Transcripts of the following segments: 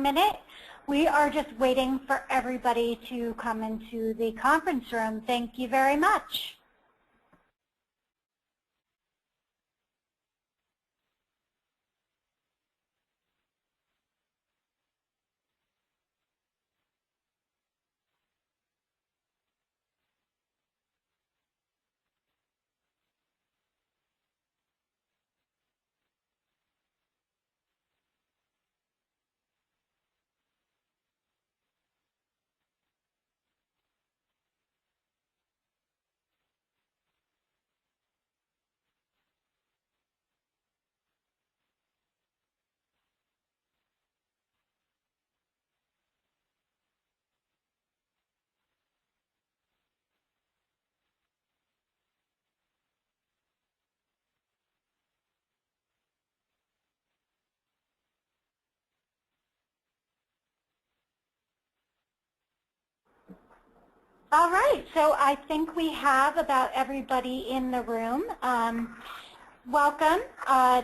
1 minute. We are just waiting for everybody to come into the conference room. Thank you very much. All right, so I think we have about everybody in the room. Welcome.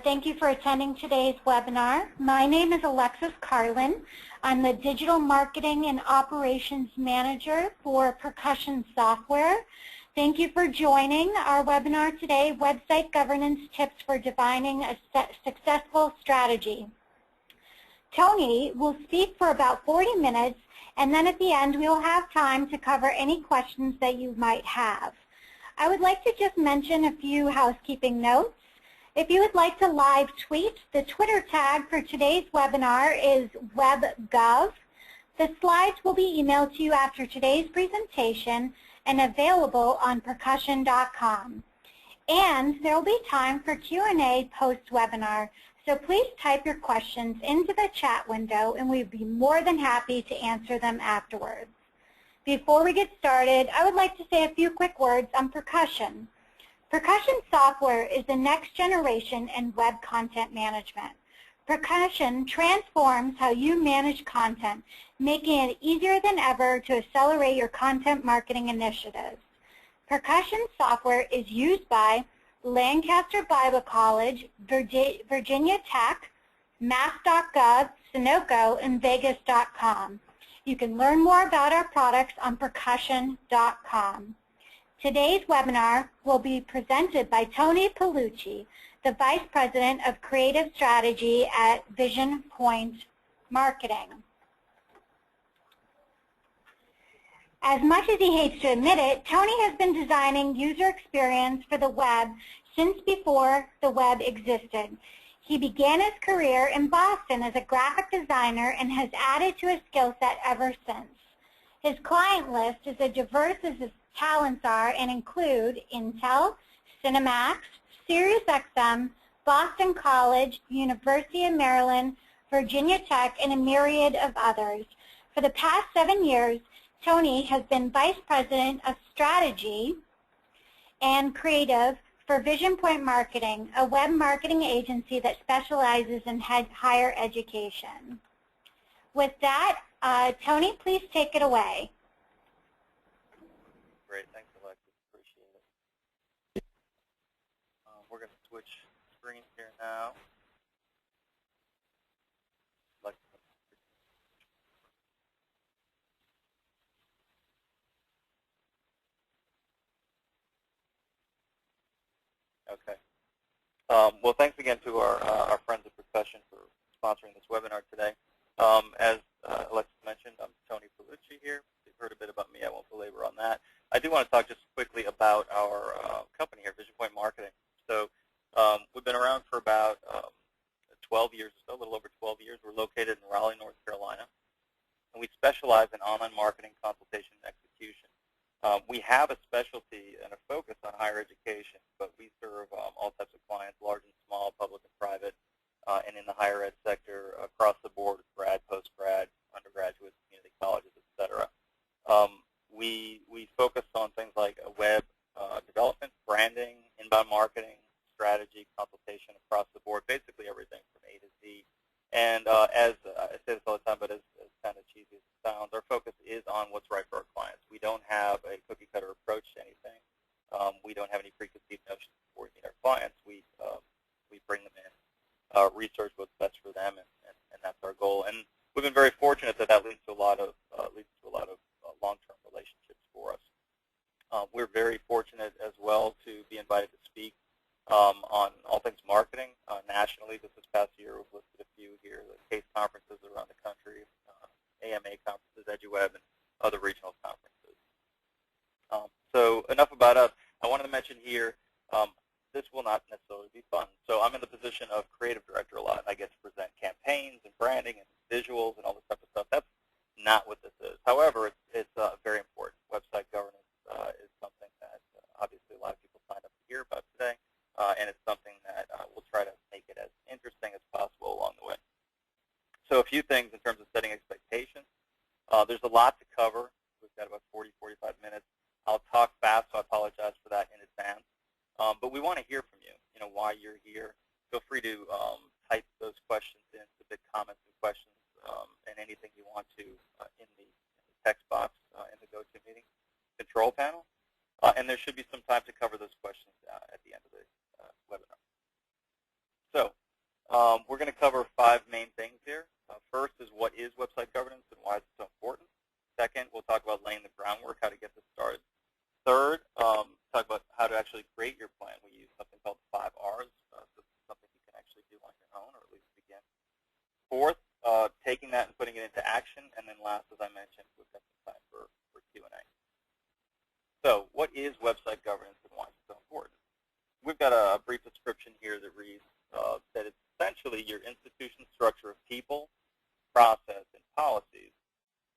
Thank you for attending today's webinar. My name is Alexis Carlin. I'm the Digital Marketing and Operations Manager for Percussion Software. Thank you for joining our webinar today, Website Governance Tips for Defining a Successful Strategy. Tony will speak for about 40 minutes, and then at the end we will have time to cover any questions that you might have. I would like to just mention a few housekeeping notes. If you would like to live tweet, the Twitter tag for today's webinar is WebGov. The slides will be emailed to you after today's presentation and available on percussion.com. And there will be time for Q&A post-webinar. So please type your questions into the chat window and we'd be more than happy to answer them afterwards. Before we get started, I would like to say a few quick words on Percussion. Percussion software is the next generation in web content management. Percussion transforms how you manage content, making it easier than ever to accelerate your content marketing initiatives. Percussion software is used by Lancaster Bible College, Virginia Tech, Mass.gov, Sunoco, and Vegas.com. You can learn more about our products on percussion.com. Today's webinar will be presented by Tony Poillucci, the Vice President of Creative Strategy at VisionPoint Marketing. As much as he hates to admit it, Tony has been designing user experience for the web since before the web existed. He began his career in Boston as a graphic designer and has added to his skill set ever since. His client list is as diverse as his talents are and include Intel, Cinemax, SiriusXM, Boston College, University of Maryland, Virginia Tech, and a myriad of others. For the past 7 years, Tony has been Vice President of Strategy and Creative for VisionPoint Marketing, a web marketing agency that specializes in higher education. With that, Tony, please take it away. Great, thanks Alexis, appreciate it. We're going to switch screens here now. Okay. Well, thanks again to our friends at Percussion for sponsoring this webinar today. As Alexis mentioned, I'm Tony Poillucci here. You've heard a bit about me. I won't belabor on that. I do want to talk just quickly about our company here, VisionPoint Marketing. So we've been around for about 12 years or so, a little over 12 years. We're located in Raleigh, North Carolina, and we specialize in online marketing consultation and execution. We have a specialty and a focus on higher education, but we serve all types of clients, large and small, public and private, and in the higher ed sector across the board, grad, post-grad, undergraduate, community colleges, etc. We focus on things like web development, branding, inbound marketing, strategy, consultation across the board, basically everything from A to Z. And as I say this all the time, but as kind of cheesy as it sounds, our focus is on what's right for our clients. We don't have a cookie-cutter approach to anything. We don't have any preconceived notions before we meet our clients. We bring them in, research what's best for them, and that's our goal. And we've been very fortunate that leads to a lot of long-term relationships for us. We're very fortunate as well to be invited to speak on all things marketing nationally. This past year, we've listed a few here, the case conferences around the country, AMA conferences, EduWeb, and other regional conferences. So enough about us. I wanted to mention here, this will not necessarily be fun. So I'm in the position of creative director a lot. I get to present campaigns and branding and visuals and all this type of stuff. That's not what this is. However, it's very important. Website governance is something that obviously a lot of people signed up to hear about today, and it's something that we'll try to make it as interesting as possible along the way. So a few things in terms of setting expectations. There's a lot to cover. We've got about 40, 45 minutes. I'll talk fast, so I apologize for that in advance. But we want to hear from you, why you're here. Feel free to type those questions in, submit comments and questions, and anything you want to in the text box in the GoToMeeting control panel. And there should be some time to cover those questions at the end of the webinar. So we're going to cover 5 main things here. First is what is website governance and why is it so important. Second, we'll talk about laying the groundwork, how to get this started. Third, talk about how to actually create your plan. We use something called the 5 R's. So this is something you can actually do on your own, or at least begin. Fourth, taking that and putting it into action. And then last, as I mentioned, we've got some time for Q&A. So what is website governance and why is it so important? We've got a brief description here that reads that it's essentially your institution structure of people, process, and policies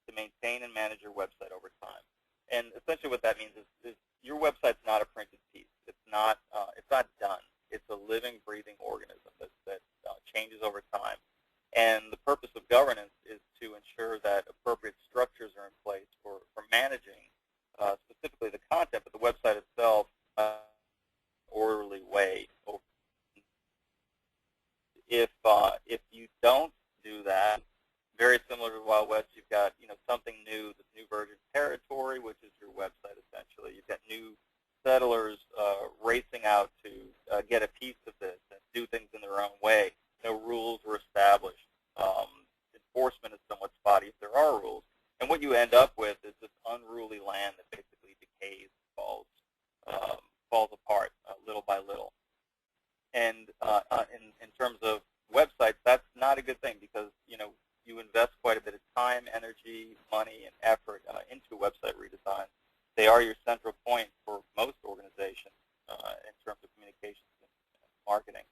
to maintain and manage your website over time. And essentially what that means is your website's not a printed piece. It's not done. It's a living, breathing organism that changes over time. And the purpose of governance is to ensure that appropriate structures are in place for managing specifically the content, but the website itself orderly way. If you don't do that, very similar to Wild West, you've got something new, this new virgin territory, which is your website essentially. You've got new settlers racing out to get a piece of this and do things in their own way. No rules were established. Enforcement is somewhat spotty if there are rules. And what you end up with is this unruly land that basically decays, falls apart little by little. And in terms of websites, that's not a good thing because you invest quite a bit of time, energy, money, and effort into website redesign. They are your central point for most organizations in terms of communications and marketing.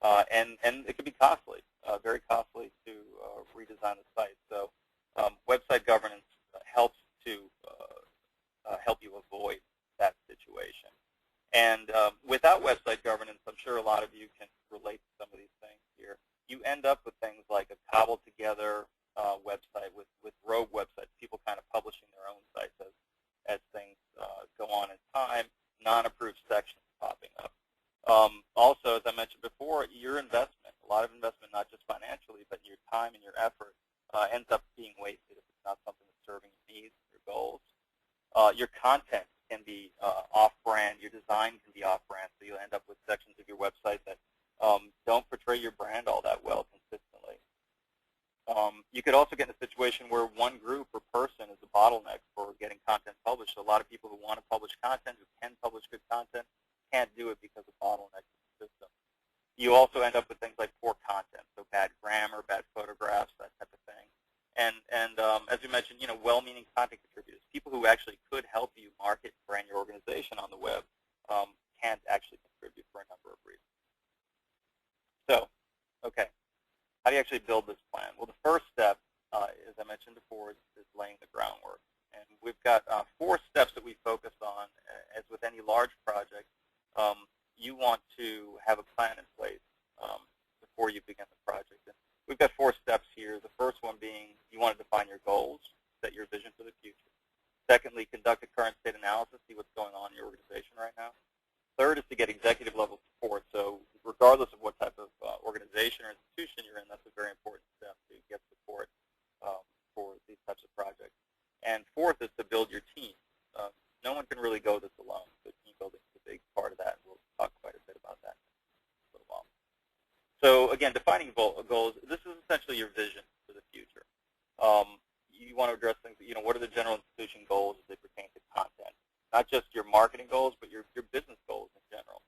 And it can be costly, very costly to redesign the site. So website governance helps to help you avoid that situation. And without website governance, I'm sure a lot of you can relate to some of these things here. You end up with things like a cobbled together website with rogue websites, people kind of publishing their own sites as things go on in time, non-approved sections popping up. Also, as I mentioned before, your investment, a lot of investment, not just financially, but your time and your effort ends up being wasted if it's not something that's serving your needs, your goals. Your content can be off-brand. Your design can be off-brand, so you'll end up with sections of your website that don't portray your brand all that well consistently. You could also get in a situation where one group or person is a bottleneck for getting content published. So a lot of people who want to publish content, who can publish good content, can't do it because of bottlenecks in the system. You also end up with things like poor content, so bad grammar, bad photographs, that type of thing. And as you mentioned, well-meaning content contributors, people who actually could help you market and brand your organization on the web, can't actually contribute for a number of reasons. So, okay, how do you actually build this plan? Well, the first step, as I mentioned before, is laying the groundwork. And we've got 4 steps that we focus on. As with any large project, you want to have a plan in place before you begin the project. And we've got 4 steps here. The first one being you want to define your goals, set your vision for the future. Secondly, conduct a current state analysis, see what's going on in your organization right now. Third is to get executive level support. So regardless of what type of organization or institution you're in, that's a very important step to get support for these types of projects. And fourth is to build your team. No one can really go this alone, so team building is a big part of that. We'll talk quite a bit about that in a little while. So again, defining goals, this is essentially your vision for the future. want to address things, what are the general institution goals as they pertain to content? Not just your marketing goals, but your business goals in general.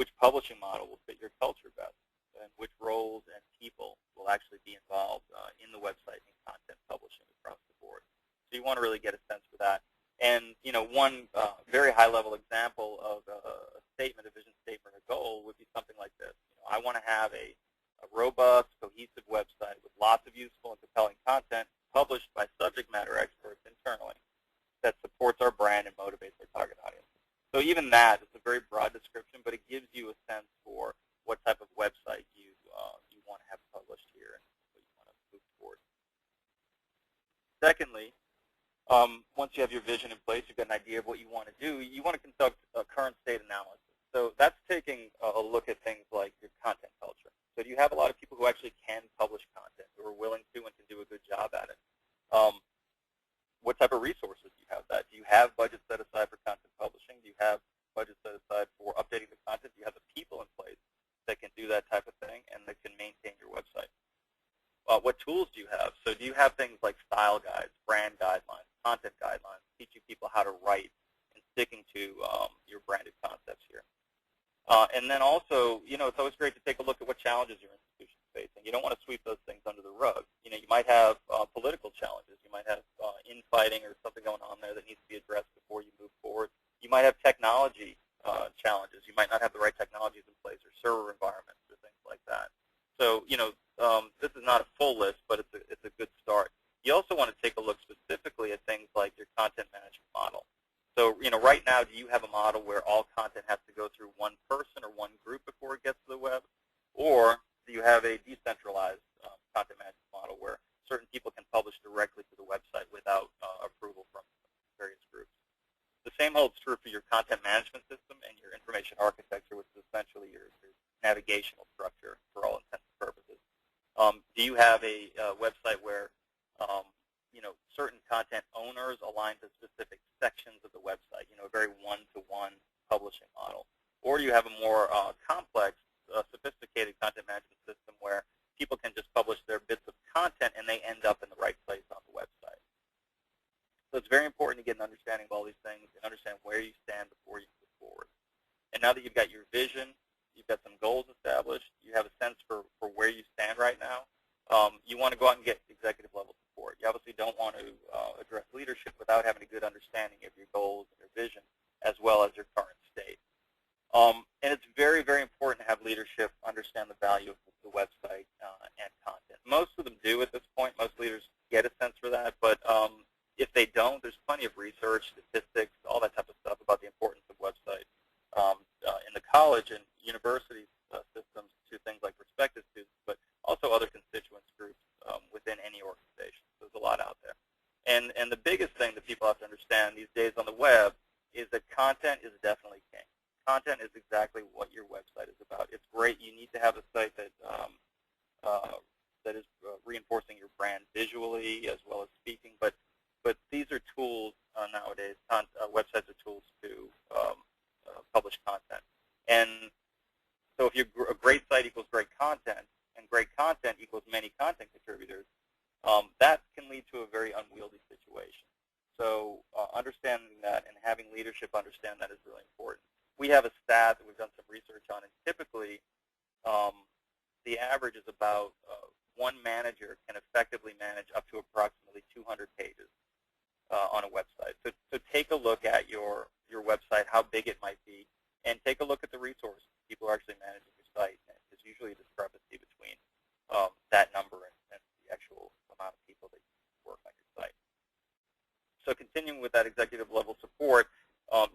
Which publishing model will fit your culture best? And which roles and people will actually be involved in the website and content publishing across the board? So you want to really get a sense for that. And, one very high-level example of a statement, a vision statement, or goal would be something like this. I want to have a robust, cohesive website with lots of useful and compelling content published by subject matter experts internally that supports our brand and motivates our target audience. So even that is a very broad description, but it gives you a sense for what type of website you want to have published here and what you want to move towards. Secondly, once you have your vision in place, you've got an idea of what you want to do, you want to conduct a current state analysis. So that's taking a look at things like your content culture. So do you have a lot of people who actually can publish content, who are willing to and can do a good job at it? What type of resources do you have that? Do you have budgets set aside for content publishing? Do you have budgets set aside for updating the content? Do you have the people in place that can do that type of thing and that can maintain your website? What tools do you have? So do you have things like style guides, brand guidelines, content guidelines, teaching people how to write and sticking to your branded concepts here? And then also, it's always great to take a look at what challenges your institution is facing. You don't want to sweep those things under the rug. You might have political challenges. You might have infighting or something going on there that needs to be addressed before you move forward. You might have technology challenges. You might not have the right technologies in place or server environments or things like that. So, this is not a full list, but it's a good start. You also want to take a look specifically at things like your content management model. So, right now, do you have a model where all content has to go through one person or one group before it gets to the web? Or do you have a decentralized content management model where certain people can publish directly to the website without approval from various groups? The same holds true for your content management system and your information architecture, which is essentially your navigational structure for all intents and purposes. Do you have a website where certain content owners align to specific sections of the website, a very one-to-one publishing model? Or do you have a more complex, sophisticated content management system where people can just publish their bits of content and they end up in the right place on the website? So it's very important to get an understanding of all these things and understand where you stand before you move forward. And now that you've got your vision, you've got some goals established, you have a sense for where you stand right now, you want to go out and get executive level support. You obviously don't want to address leadership without having a good understanding of your goals and your vision as well as your current state. And it's very, very important to have leadership understand the value of the website and content. Most of them do at this point. Most leaders get a sense for that. But if they don't, there's plenty of research, statistics, all that type of stuff about the importance of websites in the college and university systems to things like prospective students, but also other constituents groups within any organization. There's a lot out there. And the biggest thing that people have to understand these days on the web is that content is definitely king. Content is exactly what your website is about. It's great. You need to have a site that that is reinforcing your brand visually as well as speaking. But these are tools nowadays. Websites are tools to publish content. And so if a great site equals great content, and great content equals many content contributors, that can lead to a very unwieldy situation. So understanding that and having leadership understand that is really important. We have a stat that we've done some research on, and typically the average is about one manager can effectively manage up to approximately 200 pages on a website. So take a look at your website, how big it might be, and take a look at the resources people are actually managing your site. And there's usually a discrepancy between that number and the actual amount of people that work on your site. So continuing with that executive level support,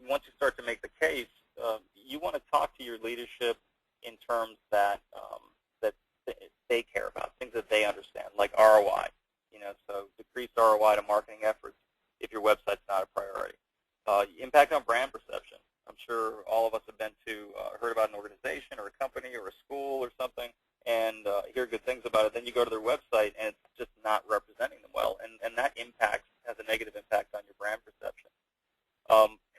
once you start to make the case, you want to talk to your leadership in terms that they care about, things that they understand, like ROI. So decreased ROI to marketing efforts if your website's not a priority. Impact on brand perception. I'm sure all of us have heard about an organization or a company or a school or something and hear good things about it. Then you go to their website and it's just not representing them well, and that has a negative impact on your brand perception.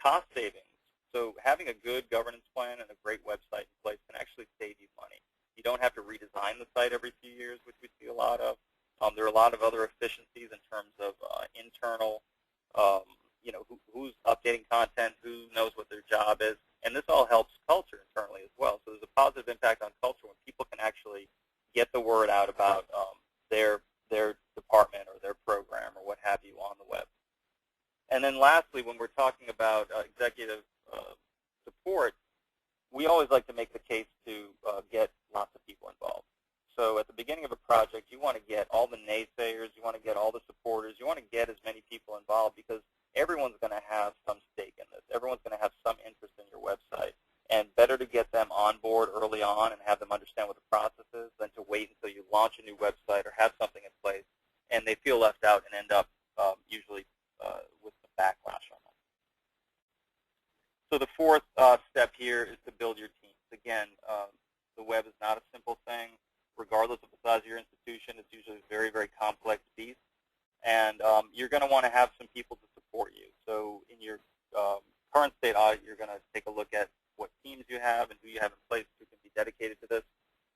Cost savings. So having a good governance plan and a great website in place can actually save you money. You don't have to redesign the site every few years, which we see a lot of. There are a lot of other efficiencies in terms of internal, who's updating content, who knows what their job is, and this all helps culture internally as well. So there's a positive impact on culture when people can actually get the word out about their department or their program or what have you on the web. And then lastly, when we're talking about executive support, we always like to make the case to get lots of people involved. So at the beginning of a project, you want to get all the naysayers, you want to get all the supporters, you want to get as many people involved because everyone's going to have some stake in this. Everyone's going to have some interest in your website. And better to get them on board early on and have them understand what the process is than to wait until you launch a new website or have something in place and they feel left out and end up usually with some backlash on them. So the fourth step here is to build your teams. Again, the web is not a simple thing. Regardless of the size of your institution, it's usually a very, very complex beast. And you're going to want to have some people to support you. So in your current state audit, you're going to take a look at what teams you have and who you have in place who can be dedicated to this.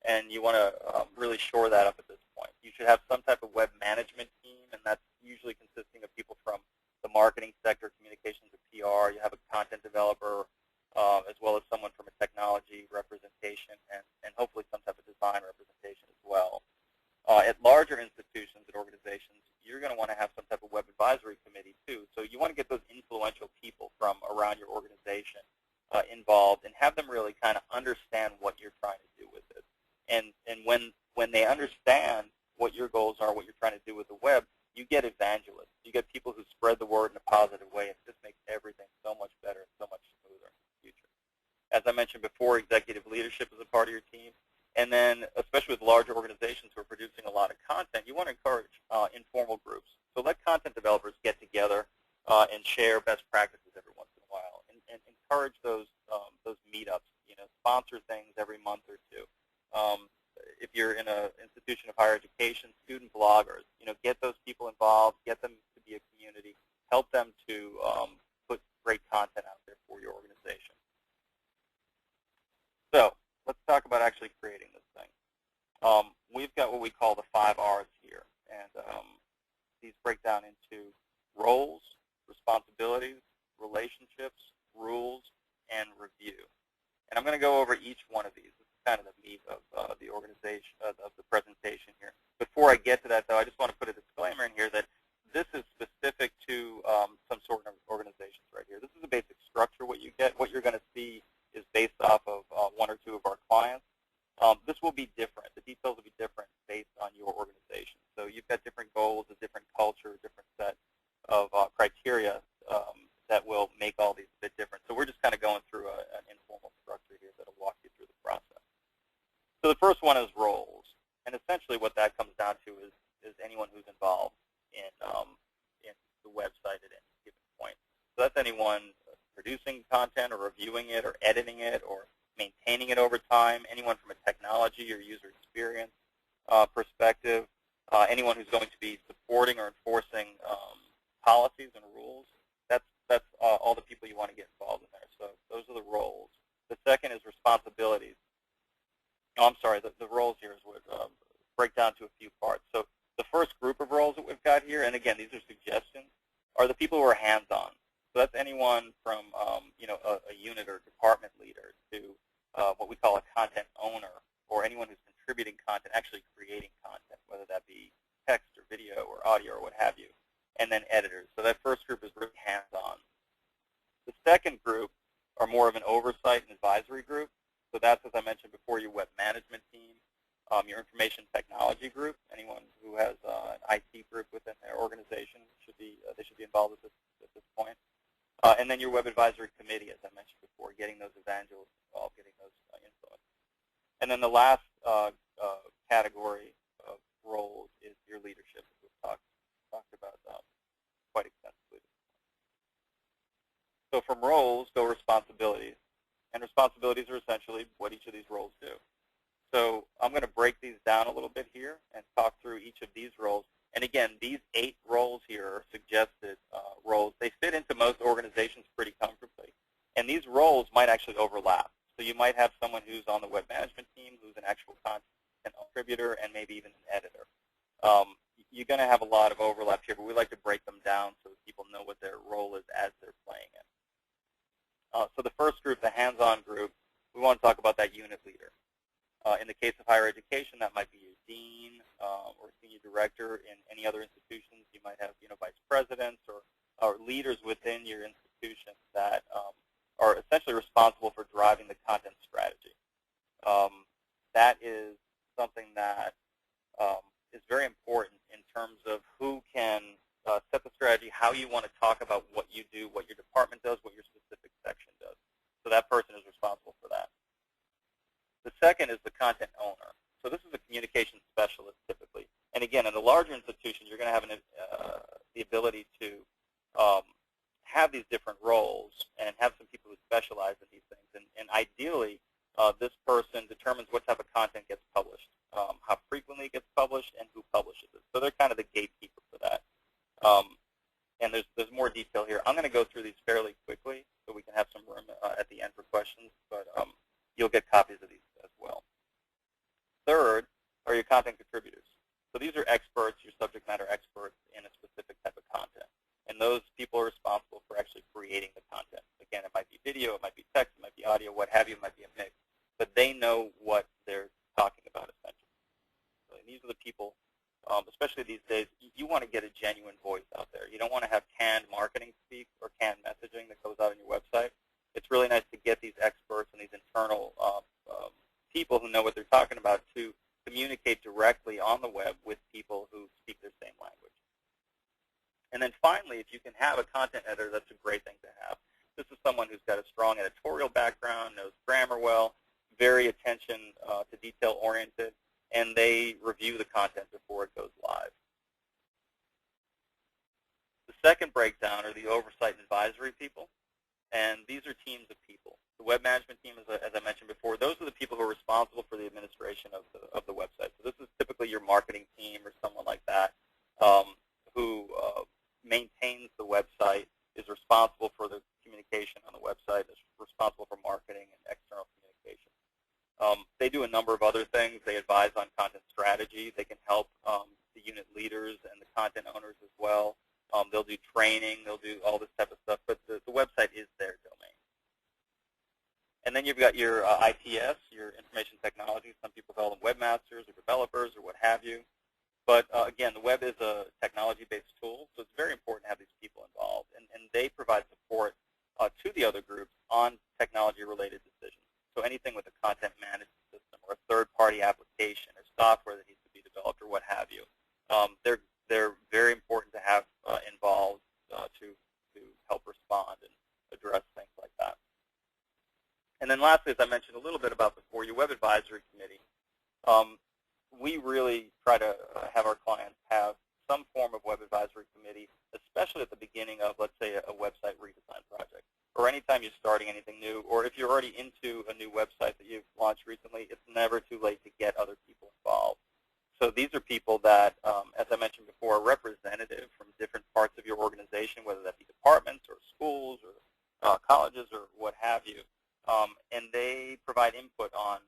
And you want to really shore that up at this point. You should have some type of web management team, and that's usually consisting of people from the marketing sector, communications, or PR. You have a content developer, as well as someone from a technology representation, and hopefully some type of design representation as well. At larger institutions and organizations, you're going to want to have some type of web advisory committee too. So you want to get those influential people from around your organization involved and have them really kind of understand what you're trying to do with it. And when they understand what your goals are, what you're trying to do with the web, you get evangelists. You get people who spread the word in a positive way, and it just makes everything so much better and so much smoother in the future. As I mentioned before, executive leadership is a part of your team. And then, especially with larger organizations who are producing a lot of content, you want to encourage informal groups. So let content developers get together and share best practices every once in a while, and encourage those meetups. Sponsor things every month or two. If you're in an institution of higher education, student bloggers, get those people involved, get them to be a community, help them to put great content out there for your organization. So let's talk about actually creating this thing. We've got what we call the 5 R's here, and these break down into roles, responsibilities, relationships, rules, and review. And I'm going to go over each one of these. This is kind of the meat of the organization, of the presentation here. Before I get to that, though, I just want to put a disclaimer in here that this is specific to some sort of organizations right here. This is a basic structure, what you get. What you're going to see is based off of 1 or 2 of our clients. This will be different. The details will be different based on your organization. So you've got different goals, a different culture, a different set of criteria that will make all these a bit different. So we're just kind of going through an informal structure here that will walk you through the process. So the first one is roles. And essentially what that comes down to is anyone who's involved in the website at any given point. So that's anyone producing content or reviewing it or editing it or maintaining it over time, anyone from a technology or user experience perspective, anyone who's going to be supporting or enforcing policies and rules. That's all the people you want to get involved in there. So those are the roles. The second is responsibilities. Oh, I'm sorry, the roles here is what break down to a few parts. So the first group of roles that we've got here, and again, these are suggestions, are the people who are hands-on. So that's anyone from a unit or department leader to what we call a content owner, or anyone who's contributing content, actually creating content, whether that be text or video or audio or what have you, and then editors. So that first group is really hands-on. The second group are more of an oversight and advisory group. So that's, as I mentioned before, your web management team, your information technology group. Anyone who has an IT group within their organization should be involved at this point. And then your web advisory committee, as I mentioned before, getting those evangelists involved, getting those influence. And then the last category of roles is your leadership, as we've talked about quite extensively. So from roles go responsibilities. And responsibilities are essentially what each of these roles do. So I'm going to break these down a little bit here and talk through each of these roles. And again, these 8 roles here are suggested roles. They fit into most organizations pretty comfortably. And these roles might actually overlap. So you might have someone who's on the web management team who's an actual content contributor and maybe even an editor. you're going to have a lot of overlap here, but we like to break them down so that people know what their role is as they're playing it. So the first group, the hands-on group, we want to talk about that unit leader. In the case of higher education, that might be your dean or senior director. In any other institutions, you might have vice presidents or leaders within your institution that are essentially responsible for driving the content strategy. That is something that is very important in terms of who can set the strategy, how you want to talk about what you do, what your department does, what your specific section does. So that person is responsible for that. The second is the content owner. So this is a communications specialist typically. And again, in a larger institution, you're going to have the ability to have these different roles and have some people who specialize in these things. And ideally, this person determines what type of content gets published, how frequently it gets published, and who publishes it. So they're kind of the gatekeeper for that. And there's more detail here. I'm going to go through these fairly quickly so we can have some room at the end for questions, but you'll get copies of these as well. Third are your content contributors. So these are experts, your subject matter experts in a specific type of content. And those people are responsible for actually creating the content. Again, it might be video, it might be text, it might be audio, what have you, it might be a mix. But they know what they're talking about essentially. So these are the people, especially these days, you want to get a genuine voice out there. You don't want to have canned marketing speak or canned messaging that goes out on your website. It's really nice to get these experts and these internal people who know what they're talking about to communicate directly on the web with people who speak their same language. And then finally, if you can have a content editor, that's a great thing to have. This is someone who's got a strong editorial background, knows grammar well, very attention to detail oriented, and they review the content before it goes live. The second breakdown are the oversight and advisory people. And these are teams of people. The web management team, as I mentioned before, those are the people who are responsible for the administration of the website. So this is typically your marketing team or someone like that who maintains the website, is responsible for the communication on the website, is responsible for marketing and external communication. They do a number of other things. They advise on content strategy. They can help the unit leaders and the content owners as well. They'll do training, they'll do all this type of stuff, but the website is their domain. And then you've got your ITS, your information technology. Some people call them webmasters or developers or what have you. But again, the web is a technology-based tool, so it's very important to have these people involved. And they provide support to the other groups on technology-related decisions. So anything with a content management system or a third-party application or software that needs to be developed or what have you, they're very important to have involved to help respond and address things like that. And then lastly, as I mentioned a little bit about before, your web advisory committee. We really try to have our clients have some form of web advisory committee, especially at the beginning of, let's say, a website redesign project, or anytime you're starting anything new, or if you're already into a new website that you've launched recently, it's never too late to get other people involved. So these are people that, as I mentioned before, are representative from different parts of your organization, whether that be departments or schools or colleges or what have you, and they provide input on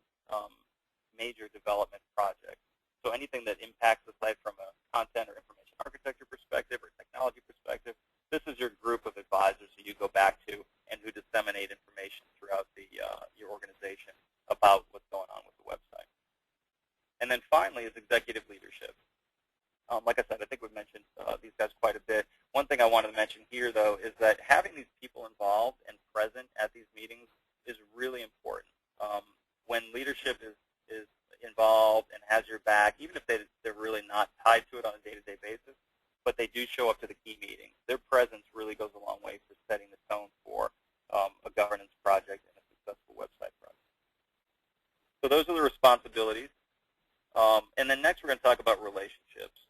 major development projects. So anything that impacts the site from a content or information architecture perspective or technology perspective, this is your group of advisors who you go back to and who disseminate information throughout your organization about what's going on with the website. And then finally is executive leadership. Like I said, I think we've mentioned these guys quite a bit. One thing I wanted to mention here, though, is that having these people involved and present at these meetings is really important. When leadership is involved and has your back, even if they're really not tied to it on a day-to-day basis, but they do show up to the key meetings, their presence really goes a long way for setting the tone for a governance project and a successful website project. So those are the responsibilities. And then next we're going to talk about relationships.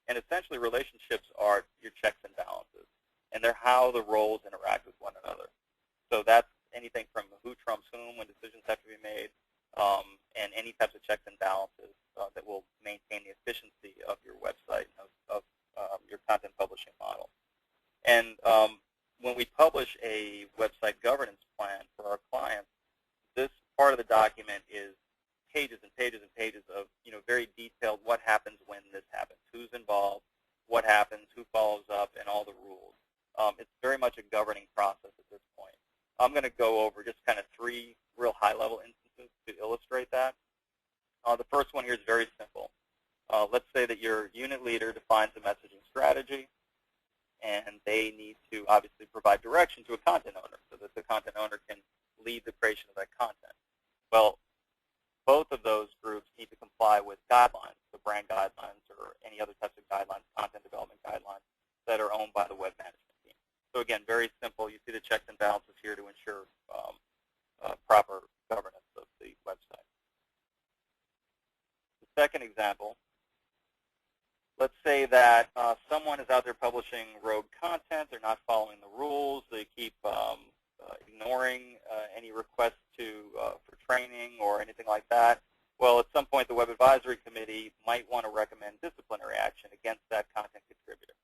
And essentially relationships are your checks and balances. And they're how the roles interact with one another. So that's anything from who trumps whom when decisions have to be made, and any types of checks and balances that will maintain the efficiency of your website and of your content publishing model. And when we publish a website governance plan for our clients, this part of the document is pages and pages and pages of very detailed what happens when this happens, who's involved, what happens, who follows up, and all the rules. It's very much a governing process at this point. I'm going to go over just kind of 3 real high-level instances to illustrate that. The first one here is very simple. Let's say that your unit leader defines a messaging strategy, and they need to obviously provide direction to a content owner so that the content owner can lead the creation of that content. Well, both of those groups need to comply with guidelines, the brand guidelines or any other types of guidelines, content development guidelines that are owned by the web management team. So again, very simple. You see the checks and balances here to ensure proper governance of the website. The second example, let's say that someone is out there publishing rogue content. They're not following the rules. They keep ignoring any requests for training or anything like that. Well, at some point, the Web Advisory Committee might want to recommend disciplinary action against that content contributor.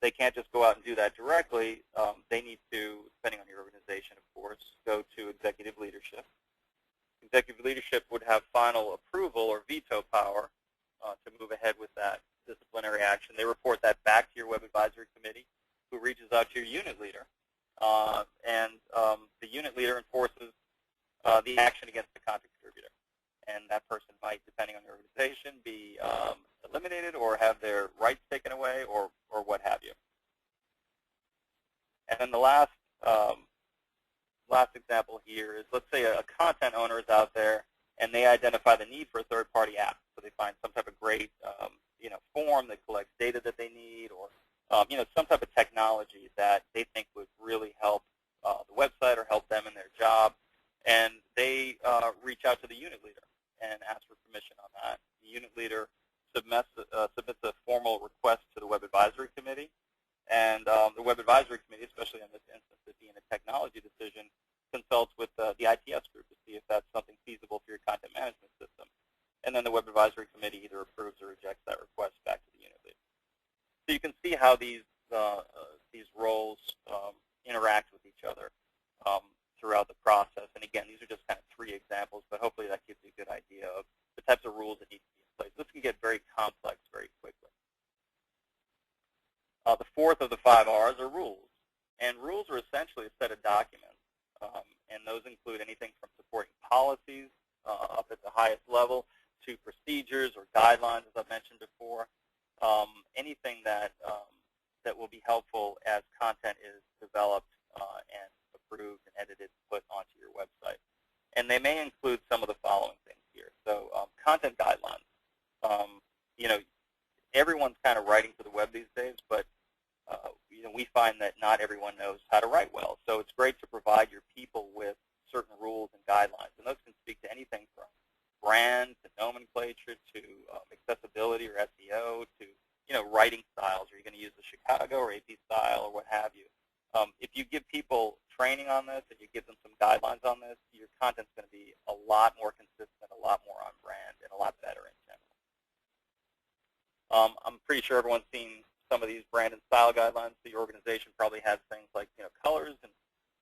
They can't just go out and do that directly. They need to, depending on your organization, of course, go to executive leadership. Executive leadership would have final approval or veto power to move ahead with that disciplinary action. They report that back to your Web Advisory Committee, who reaches out to your unit leader. And the unit leader enforces the action against the content contributor. And that person might, depending on your organization, be eliminated or have their rights taken away or what have you. And then the last example here is, let's say a content owner is out there and they identify the need for a third-party app. So they find some type of great form that collects data that they need, or some type of technology that they think would really help the website or help them in their job. And they reach out to the unit leader and ask for permission on that. The unit leader submits a formal request to the Web Advisory Committee. And the Web Advisory Committee, especially in this instance, it being a technology decision, consults with the ITS group to see if that's something feasible for your content management system. And then the Web Advisory Committee either approves or rejects that request back to the unit leader. So you can see how these roles interact with each other throughout the process. And again, these are just kind of 3 examples, but hopefully that gives you a good idea of the types of rules that need to be in place. This can get very complex very quickly. The fourth of the 5 R's are rules. And rules are essentially a set of documents. And those include anything from supporting policies up at the highest level to procedures or guidelines, as I've mentioned before. Anything that will be helpful as content is developed and approved and edited and put onto your website. And they may include some of the following things here. So content guidelines. Everyone's kind of writing for the web these days, but we find that not everyone knows how to write well. So it's great to provide your people with certain rules and guidelines. And those can speak to anything from brand to nomenclature to accessibility or SEO to writing styles. Are you going to use the Chicago or AP style or what have you? If you give people training on this and you give them some guidelines on this, your content's going to be a lot more consistent, a lot more on brand, and a lot better in general. I'm pretty sure everyone's seen some of these brand and style guidelines. So your organization probably has things like colors and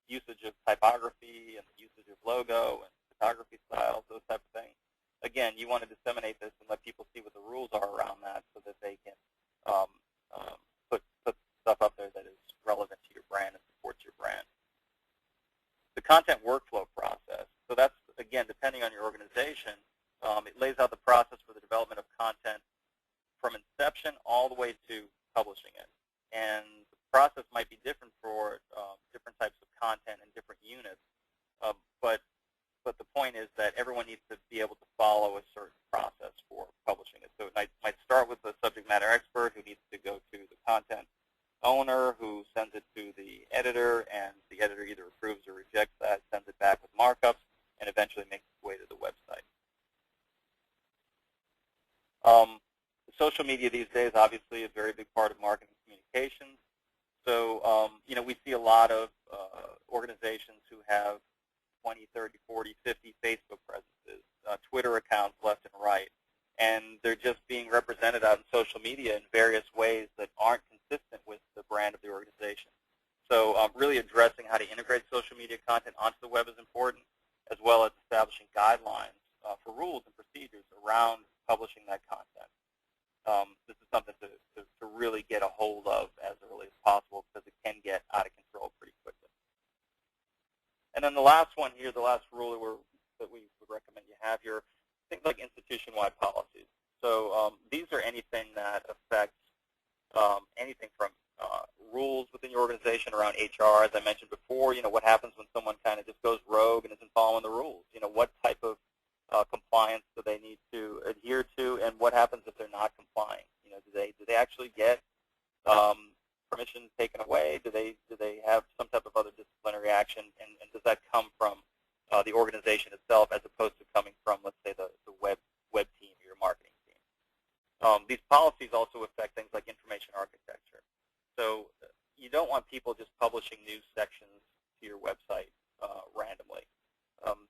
usage of typography and the usage of logo and photography styles, those type of things. Again, you want to disseminate this and let people see what the rules are around that so that they can put stuff up there that is relevant to your brand and supports your brand. The content workflow process. So that's, again, depending on your organization, it lays out the process for the development of content from inception all the way to publishing it. And the process might be different for different types of content and different units, but the point is that everyone needs to be able to follow a certain process for publishing it. So it might start with the subject matter expert who needs to go to the content owner who sends it to the editor, and the editor either approves or rejects that, sends it back with markups, and eventually makes its way to the website. Social media these days, obviously, a very big part of marketing communications. So, we see a lot of organizations who have 20, 30, 40, 50 Facebook presences, Twitter accounts left and right, and they're just being represented out in social media in various ways that aren't consistent with the brand of the organization. So really addressing how to integrate social media content onto the web is important, as well as establishing guidelines for rules and procedures around publishing that content. this is something to really get a hold of as early as possible because it can get out of control pretty quickly. And then the last one here, the last rule that we would recommend you have here, things like institution-wide policies. So these are anything that affects anything from rules within your organization around HR, as I mentioned before. What happens when someone kind of just goes rogue and isn't following the rules? What type of compliance do they need to adhere to, and what happens if they're not complying? Do they actually get permission taken away? Do they have some type of other disciplinary action, and does that come from the organization itself as opposed to coming from, let's say, the web team or your marketing team? These policies also affect things like information architecture. So you don't want people just publishing news sections to your website randomly.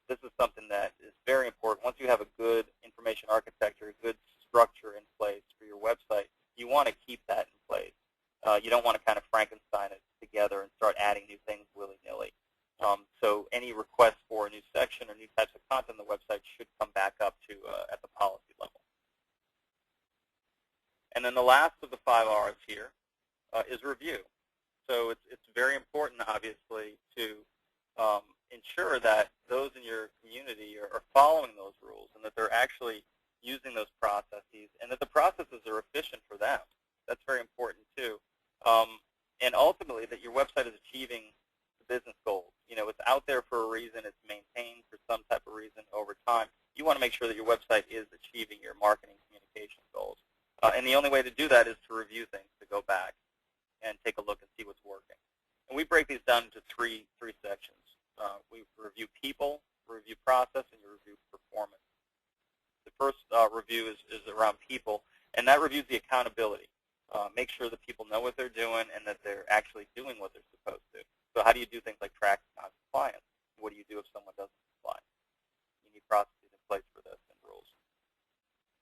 This is something that is very important. Once you have a good information architecture, a good structure in place for your website, you want to keep that in place. You don't want to kind of Frankenstein it together and start adding new things willy-nilly. So any request for a new section or new types of content on the website should come back up to at the policy level. And then the last of the 5 R's here is review. So it's very important, obviously, to ensure that those in your community are following those rules and that they're actually using those processes and that the processes are efficient for them. That's very important, too. And ultimately, that your website is achieving the business goals. It's out there for a reason. It's maintained for some type of reason over time. You want to make sure that your website is achieving your marketing communication goals. And the only way to do that is to review things, to go back and take a look and see what's working. And we break these down into three sections. We review people, review process, and you review performance. The first review is around people, and that reviews the accountability. Make sure that people know what they're doing and that they're actually doing what they're supposed to. So how do you do things like tracking non-compliance? What do you do if someone doesn't comply? You need processes in place for this and rules.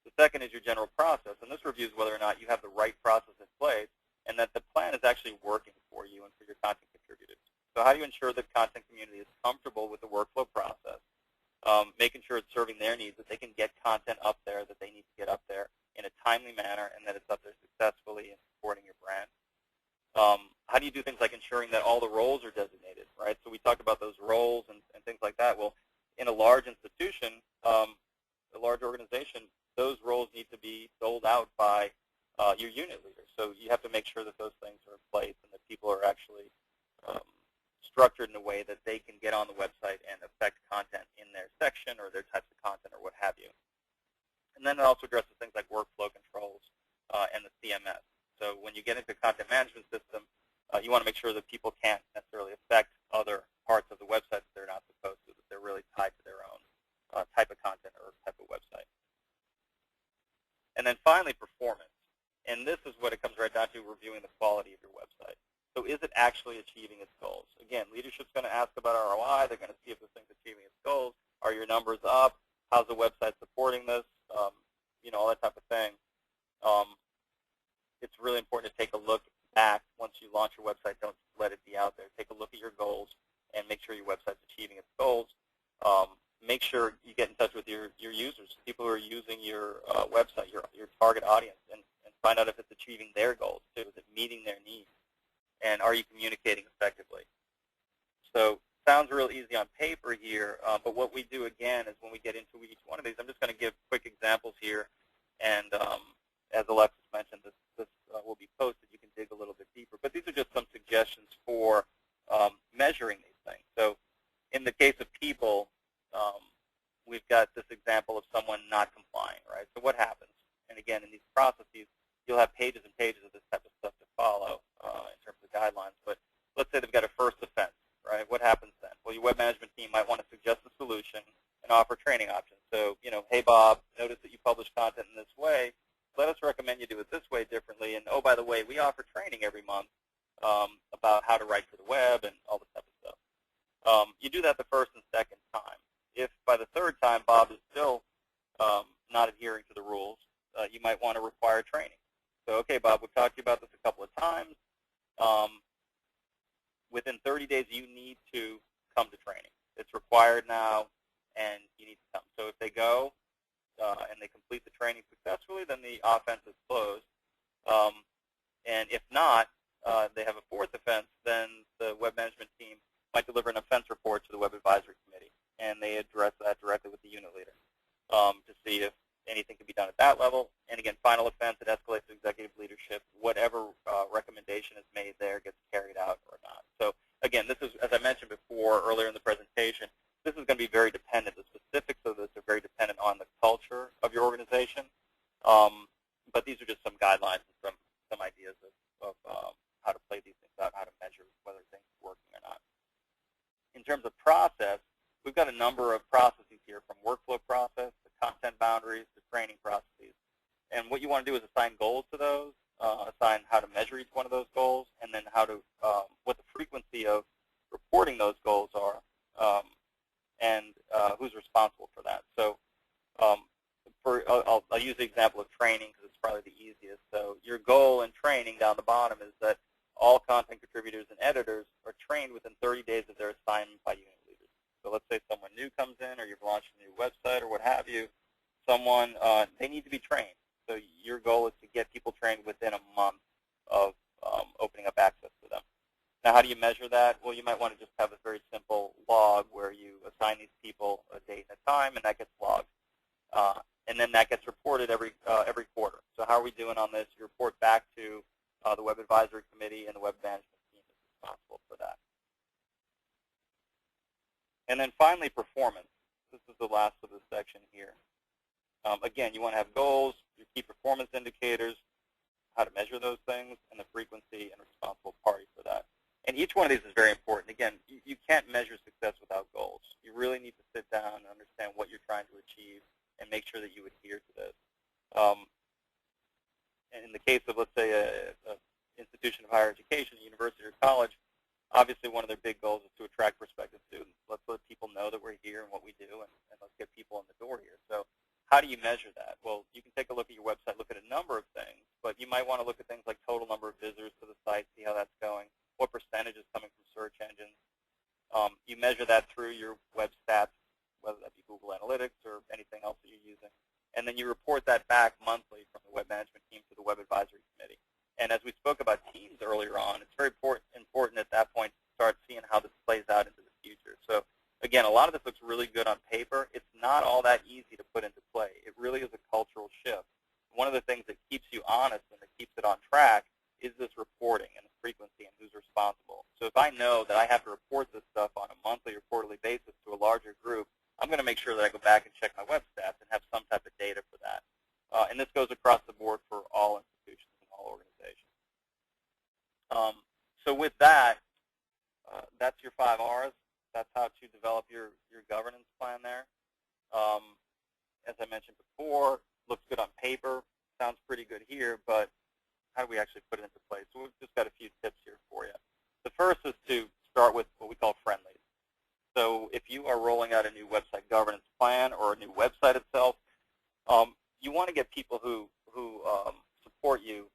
The second is your general process, and this reviews whether or not you have the right process in place and that the plan is actually working for you and for your content contributors. So how do you ensure that content community is comfortable with the workflow process, making sure it's serving their needs, that they can get content up there that they need to get up there in a timely manner and that it's up there successfully and supporting your brand? How do you do things like ensuring that all the roles are designated, right? So we talked about those roles and things like that. Well, in a large institution, a large organization, those roles need to be doled out by your unit leader. So you have to make sure that those things are in place and that people are actually structured in a way that they can get on the website and affect content in their section or their types of content or what have you. And then it also addresses things like workflow controls and the CMS. So when you get into a content management system, you want to make sure that people can't necessarily affect other parts of the website that they're not supposed to, that they're really tied to their own type of content or type of website. And then finally, performance. And this is what it comes right down to, reviewing the quality of your website. So is it actually achieving its goals? Again, leadership's going to ask about ROI. They're going to see if this thing's achieving its goals. Are your numbers up? How's the website supporting this? All that type of thing. It's really important to take a look back once you launch your website. Don't let it be out there. Take a look at your goals and make sure your website's achieving its goals. Make sure you get in touch with your users, people who are using your website, your target audience, and find out if it's achieving their goals too. Is it meeting their needs? And are you communicating effectively? So sounds real easy on paper here, but what we do again is when we get into each one of these, I'm just going to give quick examples here. And as Alexis mentioned, this will be posted. You can dig a little bit deeper. But these are just some suggestions for measuring these things. So in the case of people, we've got this example of someone not complying, right? So what happens? And again, in these processes, you'll have pages and pages of this type of stuff to follow in terms of guidelines. But let's say they've got a first offense, right? What happens then? Well, your web management team might want to suggest a solution and offer training options. So, hey, Bob, notice that you publish content in this way. Let us recommend you do it this way differently. And, oh, by the way, we offer training every month about how to write for the web and all this type of stuff. You do that the first and second time. If by the third time Bob is still not adhering to the rules, you might want to require training. So, okay, Bob, we've talked to you about this a couple of times. Within 30 days, you need to come to training. It's required now, and you need to come. So if they go, and they complete the training successfully, then the offense is closed. And if not, they have a fourth offense, then the web management team might deliver an offense report to the web advisory committee, and they address that directly with the unit leader to see if anything can be done at that level. And again, final offense, it escalates to executive leadership. Whatever recommendation is made there gets carried out or not. So again, this is, as I mentioned before earlier in the presentation, this is going to be very dependent. The specifics of this are very dependent on the culture of your organization. But these are just some guidelines and some ideas of how to play these things out, how to measure whether things are working or not. In terms of process, we've got a number of processes here, from workflow process to content boundaries to training processes. And what you want to do is assign goals to those, assign how to measure each one of those goals, and then how to what the frequency of reporting those goals are, and who's responsible for that. So I'll use the example of training because it's probably the easiest. So your goal in training down the bottom is that all content contributors and editors are trained within 30 days of their assignment by unit leaders. So let's say someone new comes in, or you've launched a new website or what have you. Someone, they need to be trained. So your goal is to get people trained within a month of opening up access to them. Now, how do you measure that? Well, you might want to just have a very simple log where you assign these people a date and a time, and that gets logged. And then that gets reported every quarter. So how are we doing on this? You report back to the Web Advisory Committee, and the Web Management Team is responsible for that. And then finally, performance. This is the last of this section here. Again, you want to have goals, your key performance indicators, how to measure those things, and the frequency and responsible party for that. And each one of these is very important. Again, you can't measure success without goals. You really need to sit down and understand what you're trying to achieve and make sure that you adhere to this. And in the case of, let's say, an institution of higher education, a university or college, obviously one of their big goals is to attract prospective students. Let's let people know that we're here and what we do, and let's get people in the door here. So how do you measure that? Well, you can take a look at your website, look at a number of things, but you might want to look at things like total number of visitors to the site, see how that's going, what percentage is coming from search engines. You measure that through your web stats, whether that be Google Analytics or anything else that you're using. And then you report that back monthly from the Web Management Team to the Web Advisory Committee. And as we spoke about teams earlier on, it's very important at that point to start seeing how this plays out into the future. So again, a lot of this looks really good on paper. It's not all that easy to put into play. It really is a cultural shift. One of the things that keeps you honest and that keeps it on track is this reporting and the frequency and who's responsible. So if I know that I have to report this stuff on a monthly or quarterly basis to a larger group, I'm going to make sure that I go back and check my web stats and have some type of data for that. And this goes across the board for all institutions and all organizations. So with that, that's your 5 R's. That's how to develop your governance plan there. As I mentioned before, looks good on paper, sounds pretty good here, but how do we actually put it into place? So we've just got a few tips here for you. The first is to start with what we call friendlies. So if you are rolling out a new website governance plan or a new website itself, you want to get people who support you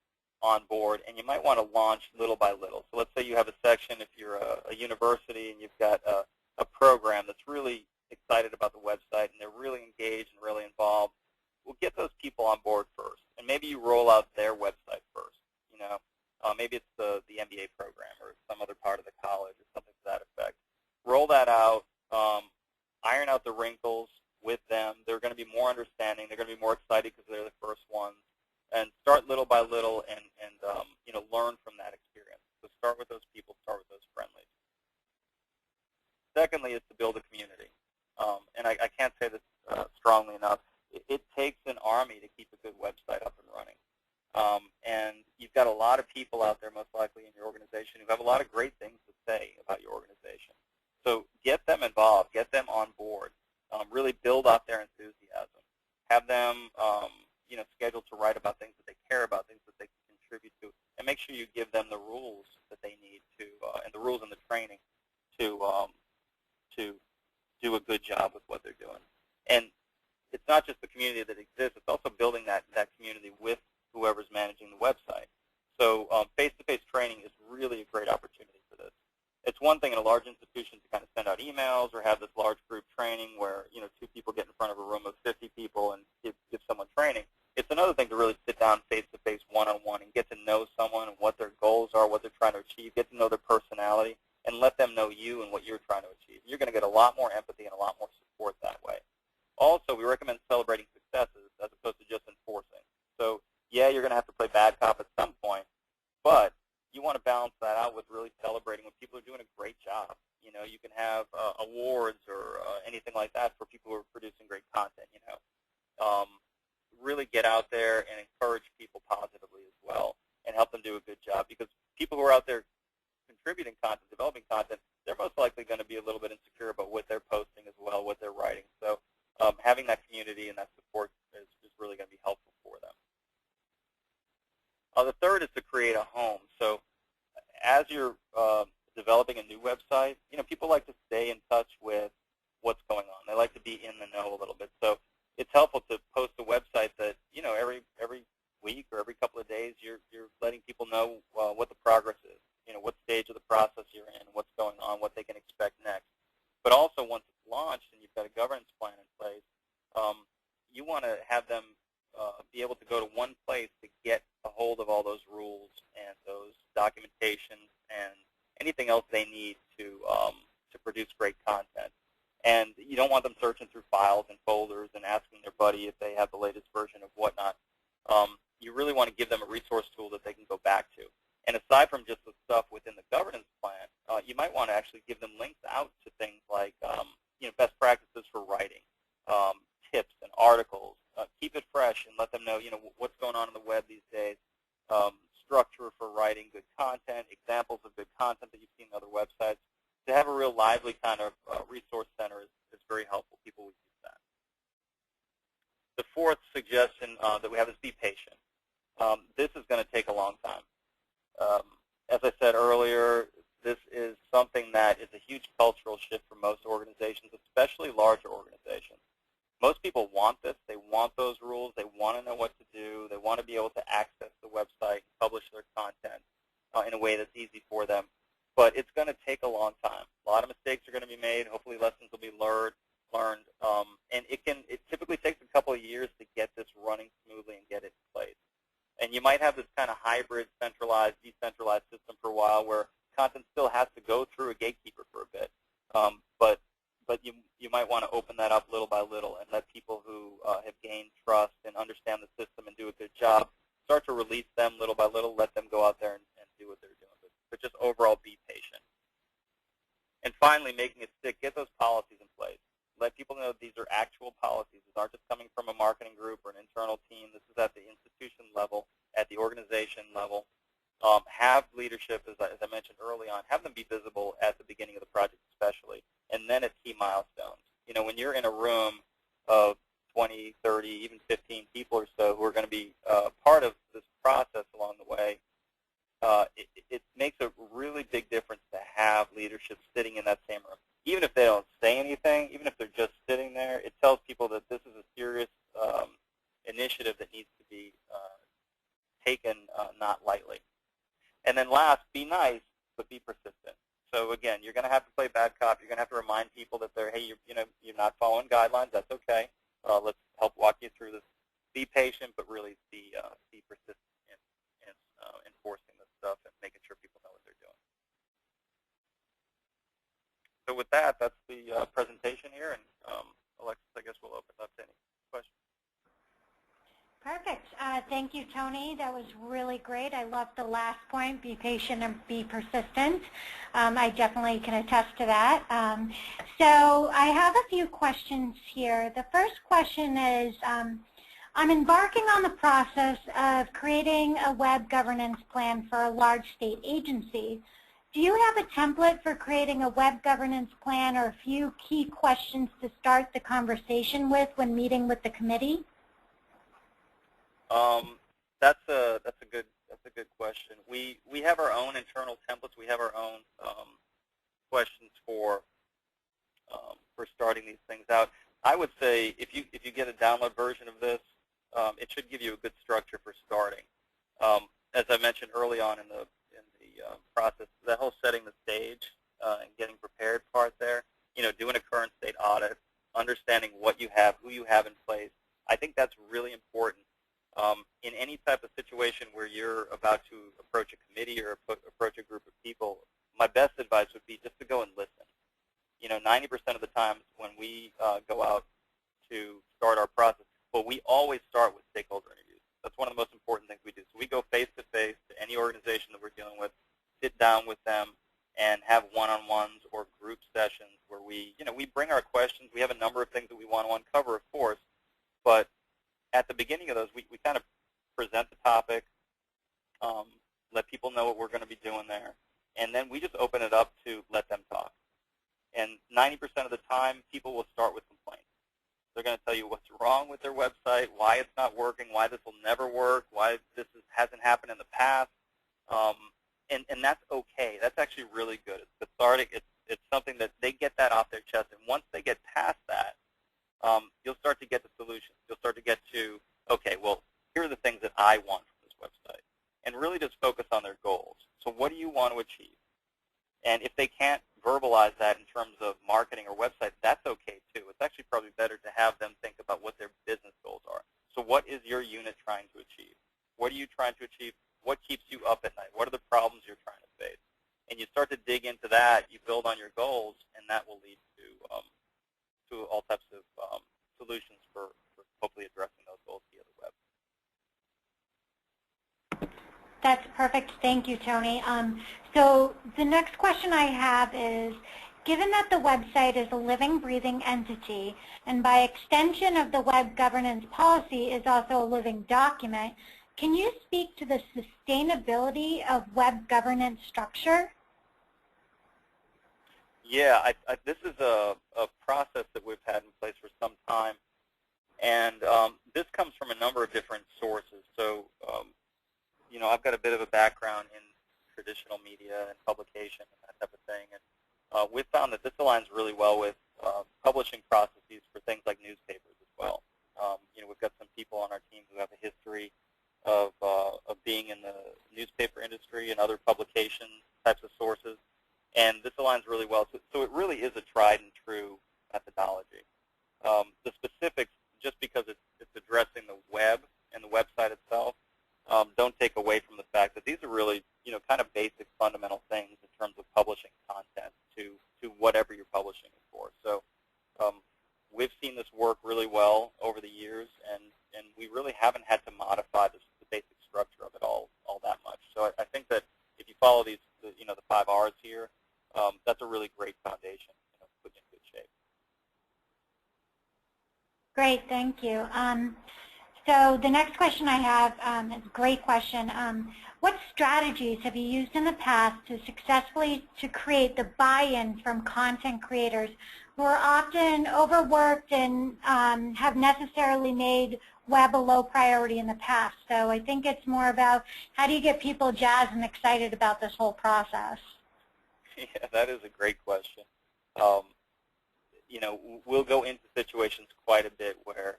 on board, and you might want to launch little by little. So let's say you have a section, if you're a university and you've got a program that's really excited about the website and they're really engaged and really involved, well, get those people on board first. And maybe you roll out their website first. You know, maybe it's the MBA program or some other part of the college or something to that effect. Roll that out, iron out the wrinkles with them. They're going to be more understanding. They're going to be more excited because they're the first ones. And start little by little and you know, learn from that experience. So start with those people, start with those friendlies. Secondly is to build a community. And I can't say this strongly enough. It takes an army to keep a good website up and running. And you've got a lot of people out there, most likely in your organization, who have a lot of great things to say about your organization. So get them involved, get them on board, really build up their enthusiasm. Have them you know, scheduled to write about things that they care about, things that they can contribute to, and make sure you give them the rules that they need to, and the rules and the training to do a good job with what they're doing. And it's not just the community that exists, it's also building that community with whoever's managing the website. So face-to-face training is really a great opportunity for this. It's one thing in a large institution to kind of send out emails or have this large group training where, 2 people get in front of a room of 50 people and give someone training. It's another thing to really sit down face-to-face, one-on-one, and get to know someone and what their goals are, what they're trying to achieve, get to know their personality, and let them know you and what you're trying to achieve. You're going to get a lot more empathy and a lot more support that way. Also, we recommend celebrating successes as opposed to just enforcing. So, yeah, you're going to have to play bad cop at some point, but you want to balance that out with really celebrating when people are doing a great job. You can have awards or anything like that for people who are producing great content, Really get out there and encourage people positively as well and help them do a good job, because people who are out there contributing content, developing content, they're most likely going to be a little bit insecure about what they're posting as well, what they're writing. So having that community and that support is really going to be helpful for them. The third is to create a home. So as you're developing a new website, people like to stay in touch with what's going on. They like to be in the know a little bit. So it's helpful to post a website that, every week or every couple of days you're letting people know what the progress is, what stage of the process you're in, what's going on, what they can expect next. But also once it's launched and you've got a governance plan in place, you want to have them be able to go to one place to get a hold of all those rules and those documentations and anything else they need to produce great content. And you don't want them searching through files and folders and asking their buddy if they have the latest version of whatnot. You really want to give them a resource tool that they can go back to. And aside from just the stuff within the governance plan, you might want to actually give them links out to things like best practices for writing, tips and articles. Keep it fresh and let them know what's going on the web these days. Structure for writing good content, examples of good content that you've seen on other websites. To have a real lively kind of resource center is very helpful. People will use that. The fourth suggestion that we have is be patient. This is going to take a long time. As I said earlier, this is something that is a huge cultural shift for most organizations, especially larger organizations. Most people want this. They want those rules. They want to know what to do. They want to be able to access the website and publish their content in a way that's easy for them. But it's going to take a long time. A lot of mistakes are going to be made. Hopefully lessons will be learned. And it typically takes a couple of years to get this running smoothly and get it in place. And you might have this kind of hybrid, centralized, decentralized system for a while where content still has to go through a gatekeeper for a bit. But you might want to open that up little by little and let people who have gained trust and understand the system and do a good job start to release them little by little, let them go out there and do what they're doing. But just overall be patient. And finally, making it stick, get those policies in place. Let people know these are actual policies. These aren't just coming from a marketing group or an internal team. This is at the institution level, at the organization level. Have leadership, as I mentioned early on, have them be visible at the beginning of the project especially, and then at key milestones. When you're in a room of 20, 30, even 15 people or so who are going to be part of this process along the way, it makes a really big difference to have leadership sitting in that same room. Even if they don't say anything, even if they're just sitting there, it tells people that this is a serious initiative that needs to be taken not lightly. And then last, be nice, but be persistent. So again, you're going to have to play bad cop. You're going to have to remind people that you're not following guidelines. That's okay. Let's help walk you through this. Be patient, but really be persistent in enforcing this stuff and making sure people know what they're doing. So with that, that's the presentation here, and Alexis, I guess we'll open up to any questions. Perfect. Thank you, Tony. That was really great. I love the last point, be patient and be persistent. I definitely can attest to that. So I have a few questions here. The first question is, I'm embarking on the process of creating a web governance plan for a large state agency. Do you have a template for creating a web governance plan or a few key questions to start the conversation with when meeting with the committee? That's a good question. We have our own internal templates. We have our own questions for starting these things out. I would say if you get a download version of this, it should give you a good structure for starting. As I mentioned early on in the process, that whole setting the stage and getting prepared part there, doing a current state audit, understanding what you have, who you have in place. I think that's really important. In any type of situation where you're about to approach a committee or approach a group of people, my best advice would be just to go and listen. 90% of the times when we go out to start our process, well, we always start with stakeholder interviews. That's one of the most important things we do. So we go face-to-face to any organization that we're dealing with, sit down with them, and have one-on-ones or group sessions where we bring our questions. We have a number of things that we want to uncover, of course, but at the beginning of those, we kind of present the topic, let people know what we're going to be doing there, and then we just open it up to let them talk. And 90% of the time, people will start with complaints. They're going to tell you what's wrong with their website, why it's not working, why this will never work, why this hasn't happened in the past, and that's okay. That's actually really good. It's cathartic. It's something that they get that off their chest, and once they get past that, you'll start to get the solutions. You'll start to get to, okay, well, here are the things that I want from this website, and really just focus on their goals. So what do you want to achieve? And if they can't verbalize that in terms of marketing or website, that's okay too. It's actually probably better to have them think about what their business goals are. So what is your unit trying to achieve? What are you trying to achieve? What keeps you up at night? What are the problems you're trying to face? And you start to dig into that, you build on your goals, and that will lead to all types of solutions for hopefully addressing those goals via the web. That's perfect. Thank you, Tony. So the next question I have is, given that the website is a living, breathing entity, and by extension of the web governance policy is also a living document, can you speak to the sustainability of web governance structure? Yeah, this is a process that we've had in place for some time, and this comes from a number of different sources. So, I've got a bit of a background in traditional media and publication and that type of thing, and we've found that this aligns really well with publishing processes for things like newspapers as well. We've got some people on our team who have a history of being in the newspaper industry and other publication types of sources, and this aligns really well. So it really is a tried and true methodology. The specifics, just because it's addressing the web and the website itself, don't take away from the fact that these are really, kind of basic fundamental things in terms of publishing content to whatever you're publishing it for. So we've seen this work really well over the years, and we really haven't had to modify the basic structure of it all that much. So I think that if you follow these, the 5 R's here, that's a really great foundation, to put you in good shape. Great, thank you. So the next question I have is a great question. What strategies have you used in the past to successfully create the buy-in from content creators who are often overworked and have necessarily made web a low priority in the past? So I think it's more about how do you get people jazzed and excited about this whole process? Yeah, that is a great question. We'll go into situations quite a bit where,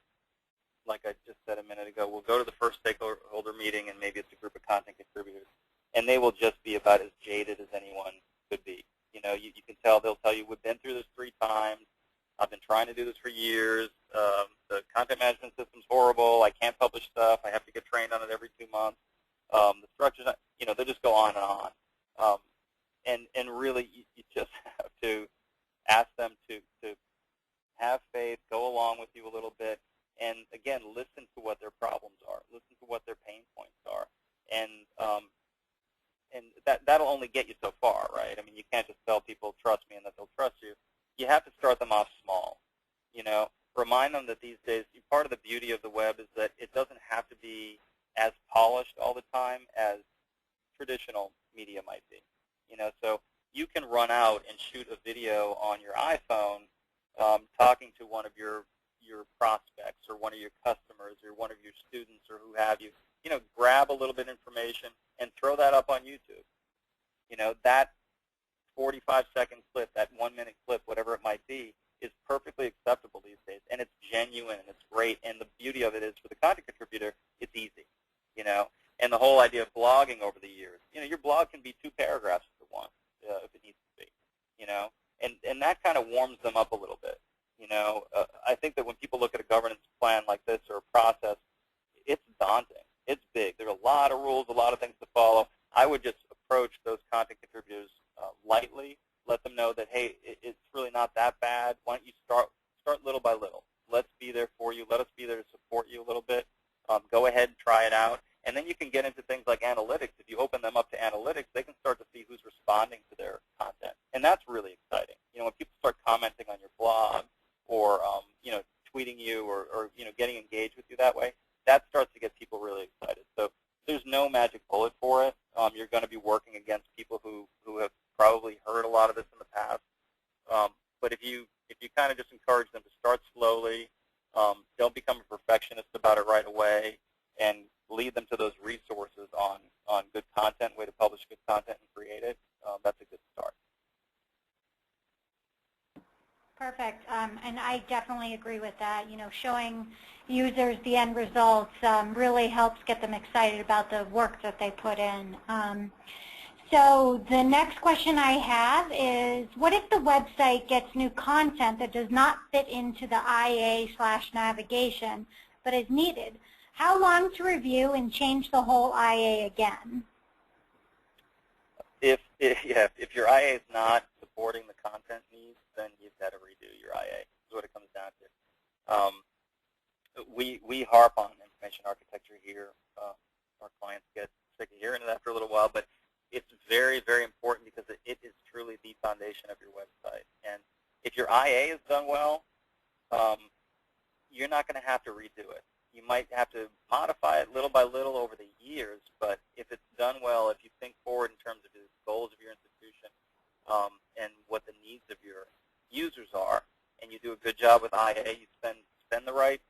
like I just said a minute ago, we'll go to the first stakeholder meeting, and maybe it's a group of content contributors, and they will just be about as jaded as anyone could be. You can tell, they'll tell you, we've been through this 3 times, I've been trying to do this for years, the content management system's horrible, I can't publish stuff, I have to get trained on it every 2 months, the structure's not, they'll just go on and on. And really, you just have to ask them to have faith, go along with you a little bit, and again, listen to what their problems are, listen to what their pain points are, and that'll only get you so far, right? I mean, you can't just tell people, trust me, and that they'll trust you. You have to start them off small. Remind them that these days, part of the beauty of the web is that it doesn't have to be as polished all the time as traditional media might be. So you can run out and shoot a video on your iPhone talking to one of your prospects or one of your customers or one of your students or who have you. Grab a little bit of information and throw that up on YouTube. That 45-second clip, that 1-minute clip, whatever it might be, is perfectly acceptable these days, and it's genuine and it's great. And the beauty of it is, for the content contributor, it's easy. And the whole idea of blogging over the years, your blog can be 2 paragraphs if it wants, if it needs to be. you know, and that kind of warms them up a little bit. I think that when people look at a governance plan like this or a process, it's daunting. It's big. There are a lot of rules, a lot of things to follow. I would just approach those content contributors lightly, let them know that, hey, it's really not that bad. Why don't you start little by little? Let's be there for you. Let us be there to support you a little bit. Go ahead and try it out. And then you can get into things like analytics. If you open them up to analytics, they can start to see who's responding to their content. And that's really exciting. When people start commenting on your blog or, tweeting you or getting engaged with you that way, that starts to get people really excited. So there's no magic bullet for it. You're going to be working against people who have probably heard a lot of this in the past. But if you kind of just encourage them to start slowly, don't become a perfectionist about it right away, and lead them to those resources on good content, way to publish good content and create it, that's a good start. Perfect. And I definitely agree with that. Showing users the end results really helps get them excited about the work that they put in. So the next question I have is, what if the website gets new content that does not fit into the IA/navigation but is needed? How long to review and change the whole IA again? If your IA is not supporting the content needs, then you've got to redo your IA. Is what it comes down to. We harp on information architecture here. Our clients get sick of hearing it after a little while, but it's very, very important because it is truly the foundation of your website. And if your IA is done well, you're not going to have to redo it. You might have to modify it little by little over the years, but if it's done well, if you think forward in terms of the goals of your institution and what the needs of your users are, and you do a good job with IA, you spend the right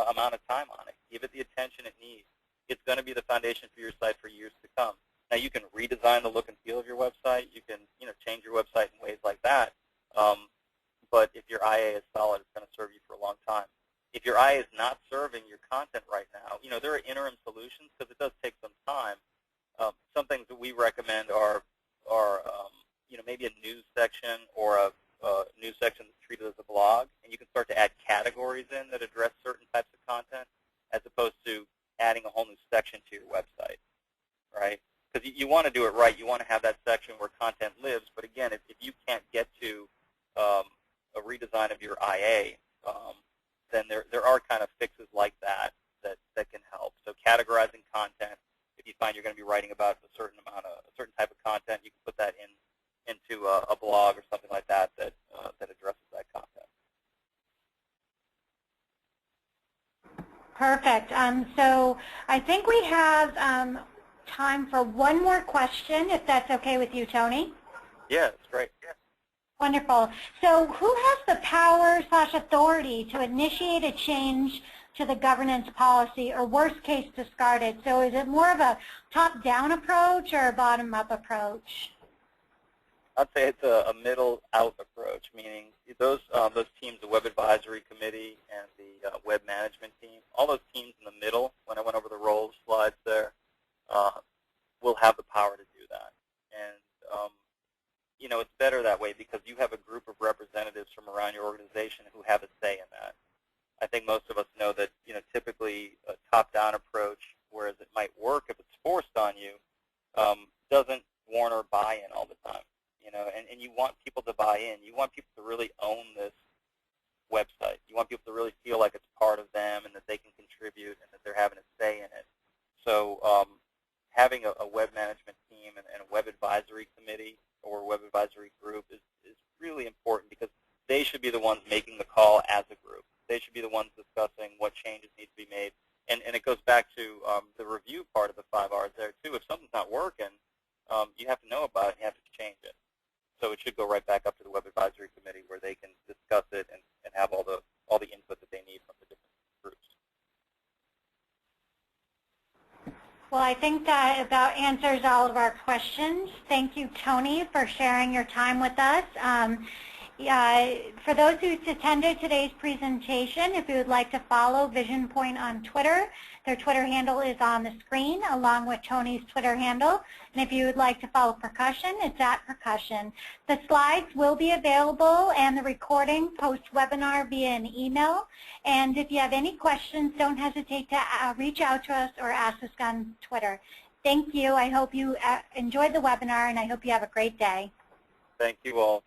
amount of time on it, give it the attention it needs, it's going to be the foundation for your site for years to come. Now, you can redesign the look and feel of your website. You can change your website in ways like that. But if your IA is solid, it's going to serve you for a long time. If your IA is not serving your content right now, there are interim solutions because it does take some time. Some things that we recommend are maybe a news section or a news section that's treated as a blog, and you can start to add categories in that address certain types of content as opposed to adding a whole new section to your website, right? Because you want to do it right. You want to have that section where content lives. But again, if you can't get to a redesign of your IA, then there are kind of fixes like that can help. So categorizing content. If you find you're going to be writing about a certain type of content, you can put that into a blog or something like that that addresses that content. Perfect. So I think we have time for one more question, if that's okay with you, Tony. Yeah, it's great. Yeah. Wonderful. So who has the power/authority to initiate a change to the governance policy, or worst case, discard it? So is it more of a top-down approach or a bottom-up approach? I'd say it's a middle-out approach, meaning those teams, the Web Advisory Committee and the Web Management Team, all those teams in the middle, when I went over the roles slides there, will have the power to do that. And it's better that way because you have a group of representatives from around your organization who have a say in that. I think most of us know that typically a top-down approach, whereas it might work if it's forced on you, doesn't warrant or buy in all the time. And you want people to buy in. You want people to really own this website. You want people to really feel like it's part of them and that they can contribute and that they're having a say in it. So having a web management team and a web advisory committee or web advisory group is really important because they should be the ones making the call as a group. They should be the ones discussing what changes need to be made. And it goes back to the review part of the 5 R's there, too. If something's not working, you have to know about it and you have to change it. So it should go right back up to the Web Advisory Committee where they can discuss it and have all the input that they need from the different groups. Well, I think that about answers all of our questions. Thank you, Tony, for sharing your time with us. For those who attended today's presentation, if you would like to follow VisionPoint on Twitter, their Twitter handle is on the screen along with Tony's Twitter handle. And if you would like to follow Percussion, it's at Percussion. The slides will be available and the recording post-webinar via an email. And if you have any questions, don't hesitate to reach out to us or ask us on Twitter. Thank you. I hope you enjoyed the webinar and I hope you have a great day. Thank you all.